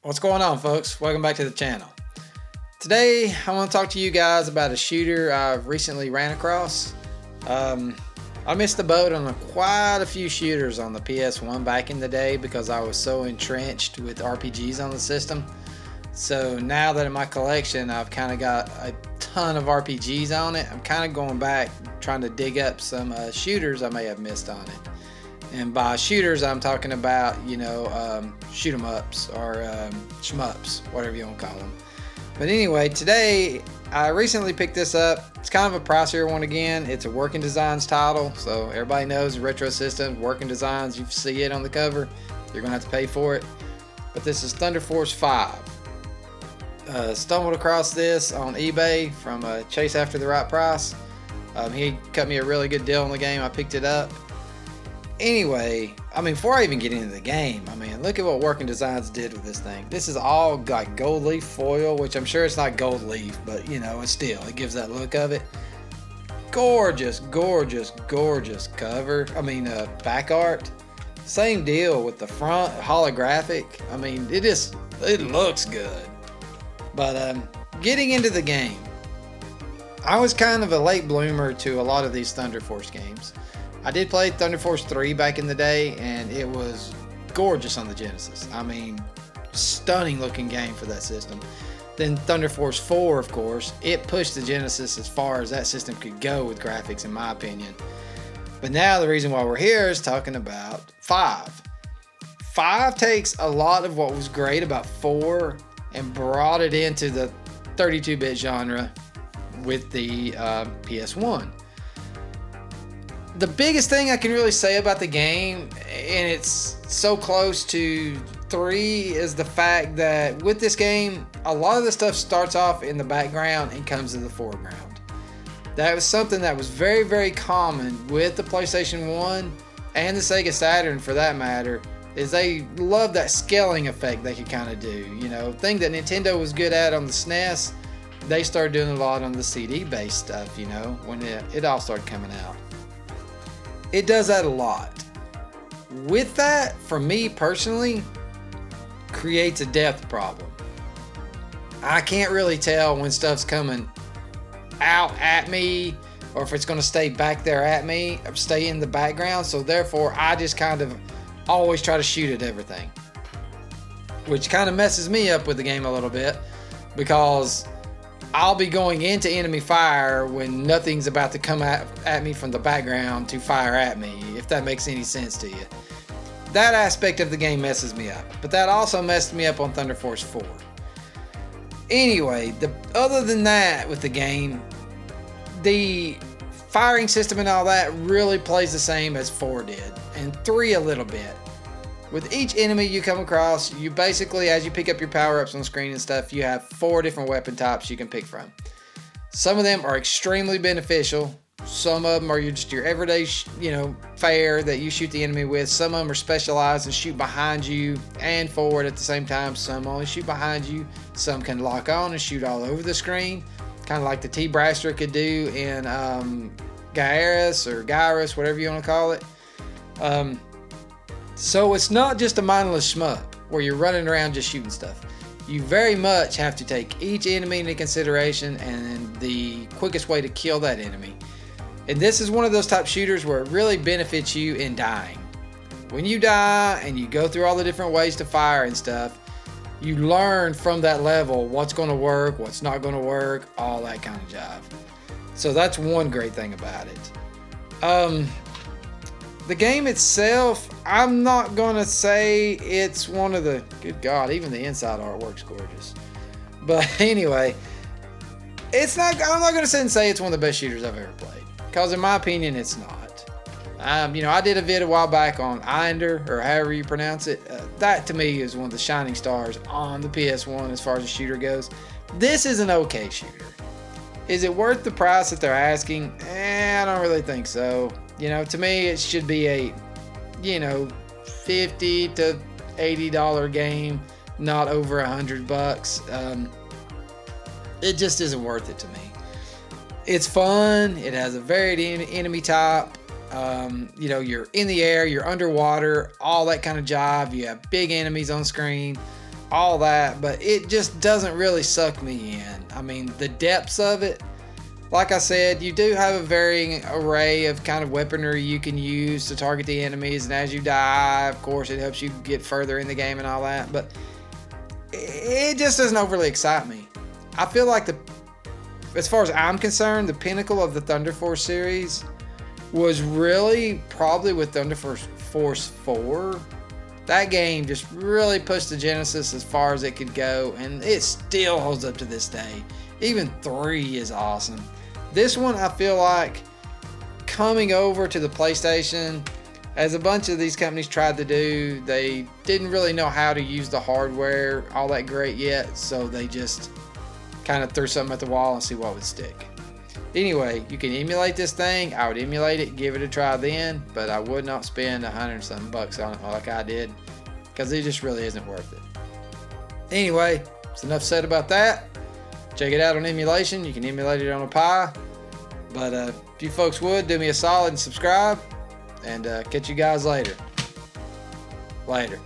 What's going on, folks? Welcome back to the channel. Today I want to talk to you guys about a shooter I've recently ran across. I missed the boat on quite a few shooters on the PS1 back in the day because I was so entrenched with RPGs on the system. So now that in my collection I've kind of got a ton of RPGs on it, I'm kind of going back trying to dig up some shooters I may have missed on it. And by shooters, I'm talking about, shoot 'em ups or shmups, whatever you want to call them. But anyway, today I recently picked this up. It's kind of a pricier one again. It's a Working Designs title, so everybody knows Retro Systems, Working Designs. You see it on the cover, you're gonna have to pay for it. But this is Thunder Force 5. Stumbled across this on eBay from Chase After the Right Price. He cut me a really good deal on the game. I picked it up. Anyway, before I even get into the game, look at what Working Designs did with this thing. This is all like gold leaf foil, which I'm sure it's not gold leaf, but it gives that look of it. Gorgeous, gorgeous, gorgeous cover. Back art. Same deal with the front, holographic. It looks good. But getting into the game, I was kind of a late bloomer to a lot of these Thunder Force games. I did play Thunder Force 3 back in the day, and it was gorgeous on the Genesis. Stunning looking game for that system. Then Thunder Force 4, of course, it pushed the Genesis as far as that system could go with graphics, in my opinion. But now the reason why we're here is talking about 5. 5 takes a lot of what was great about 4 and brought it into the 32-bit genre with the PS1. The biggest thing I can really say about the game, and it's so close to 3, is the fact that with this game, a lot of the stuff starts off in the background and comes to the foreground. That was something that was very, very common with the PlayStation 1 and the Sega Saturn, for that matter, is they love that scaling effect they could kind of do. Thing that Nintendo was good at on the SNES, they started doing a lot on the CD-based stuff, when it all started coming out. It does that a lot. With that, for me personally, creates a depth problem. I can't really tell when stuff's coming out at me or if it's going to stay back there at me or stay in the background. So therefore, I just kind of always try to shoot at everything, which kind of messes me up with the game a little bit because I'll be going into enemy fire when nothing's about to come at me from the background to fire at me, if that makes any sense to you. That aspect of the game messes me up, but that also messed me up on Thunder Force 4. Anyway, other than that with the game, the firing system and all that really plays the same as 4 did, and 3 a little bit. With each enemy you come across, you basically, as you pick up your power-ups on the screen and stuff, you have 4 different weapon types you can pick from. Some of them are extremely beneficial. Some of them are just your everyday, fare that you shoot the enemy with. Some of them are specialized and shoot behind you and forward at the same time. Some only shoot behind you. Some can lock on and shoot all over the screen, kind of like the T-Braster could do in Gyarus or Gyrus, whatever you want to call it. So it's not just a mindless shmup where you're running around just shooting stuff. You very much have to take each enemy into consideration and the quickest way to kill that enemy. And this is one of those type shooters where it really benefits you in dying. When you die and you go through all the different ways to fire and stuff, you learn from that level what's going to work, what's not going to work, all that kind of jive. So that's one great thing about it. The game itself, I'm not going to say it's one of the... Good God, even the inside artwork's gorgeous. But anyway, I'm not going to sit and say it's one of the best shooters I've ever played. Because in my opinion, it's not. I did a vid a while back on Inder, or however you pronounce it. That to me is one of the shining stars on the PS1 as far as a shooter goes. This is an okay shooter. Is it worth the price that they're asking? I don't really think so. To me, it should be a, $50 to $80 game, not over $100. It just isn't worth it to me. It's fun. It has a varied enemy type. You're in the air, you're underwater, all that kind of jive. You have big enemies on screen. all that, but it just doesn't really suck me in. I mean, the depths of it, like I said, you do have a varying array of kind of weaponry you can use to target the enemies, and as you die, of course, it helps you get further in the game and all that, but it just doesn't overly excite me. I feel like as far as I'm concerned, the pinnacle of the Thunder Force series was really probably with Thunder Force 4. That game just really pushed the Genesis as far as it could go, and it still holds up to this day. Even 3 is awesome. This one, I feel like, coming over to the PlayStation, as a bunch of these companies tried to do, they didn't really know how to use the hardware all that great yet, so they just kind of threw something at the wall and see what would stick. Anyway, you can emulate this thing. I would emulate it, give it a try then, but I would not spend $100-something on it like I did, because it just really isn't worth it. Anyway, it's enough said about that. Check it out on emulation. You can emulate it on a Pi. But if you folks would, do me a solid and subscribe. And catch you guys later. Later.